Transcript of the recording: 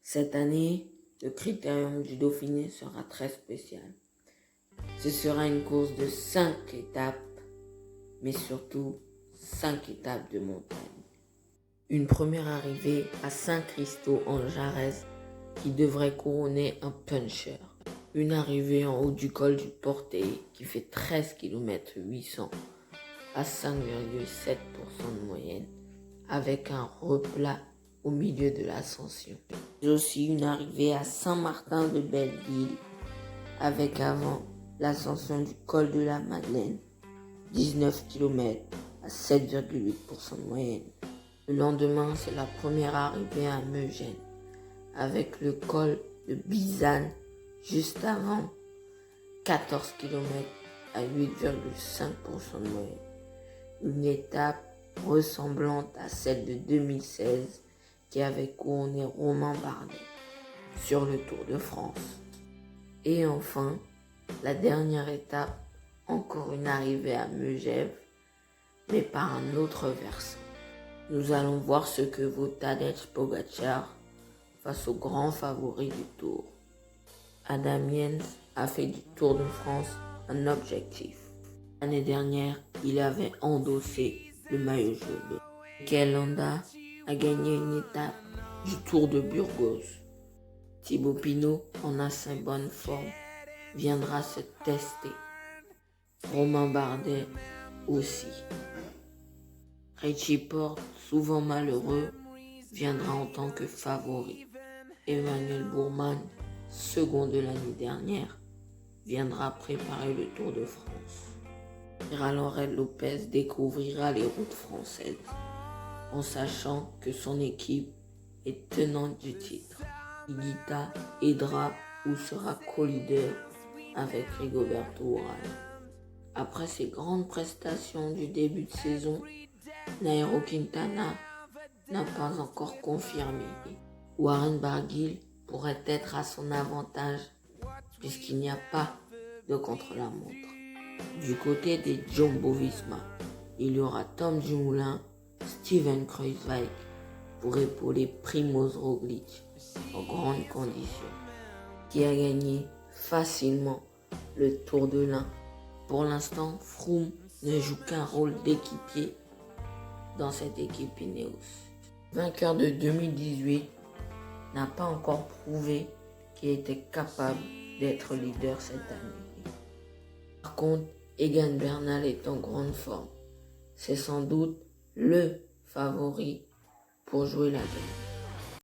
Cette année, le critérium du Dauphiné sera très spécial. Ce sera une course de 5 étapes, mais surtout 5 étapes de montagne. Une première arrivée à Saint-Christo en Jarez qui devrait couronner un puncher. Une arrivée en haut du col du Portet qui fait 13 km 800 à 5,7% de moyenne avec un replat au milieu de l'ascension. Mais aussi une arrivée à Saint-Martin de Belleville avec avant l'ascension du col de la Madeleine, 19 km à 7,8% de moyenne. Le lendemain, c'est la première arrivée à Megène avec le col de Bizane juste avant, 14 km à 8,5% de moyenne. Une étape ressemblante à celle de 2016 qui avait couronné Romain Bardet sur le Tour de France. Et enfin, la dernière étape, encore une arrivée à Megève, mais par un autre versant. Nous allons voir ce que vaut Tadej Pogačar face au grand favori du Tour. Adam Jens a fait du Tour de France un objectif. L'année dernière, il avait endossé le maillot jaune. Mikel Landa a gagné une étape du Tour de Burgos. Thibaut Pinot, en assez bonne forme, viendra se tester. Romain Bardet aussi. Richie Porte, souvent malheureux, viendra en tant que favori. Emmanuel Bourman, second de l'année dernière, viendra préparer le Tour de France. Gérald Lopez découvrira les routes françaises en sachant que son équipe est tenante du titre. Higuita aidera ou sera co-leader avec Rigoberto Urán. Après ses grandes prestations du début de saison, Nairo Quintana n'a pas encore confirmé. Warren Barguil pourrait être à son avantage puisqu'il n'y a pas de contre-la-montre. Du côté des Jumbo-Visma, il y aura Tom Dumoulin, Steven Kruijswijk pour épauler Primož Roglič en grandes conditions, qui a gagné facilement le Tour de l'Ain. Pour l'instant, Froome ne joue qu'un rôle d'équipier dans cette équipe Ineos. Vainqueur de 2018, n'a pas encore prouvé qu'il était capable d'être leader cette année. Par contre, Egan Bernal est en grande forme. C'est sans doute le favori pour jouer la gagne.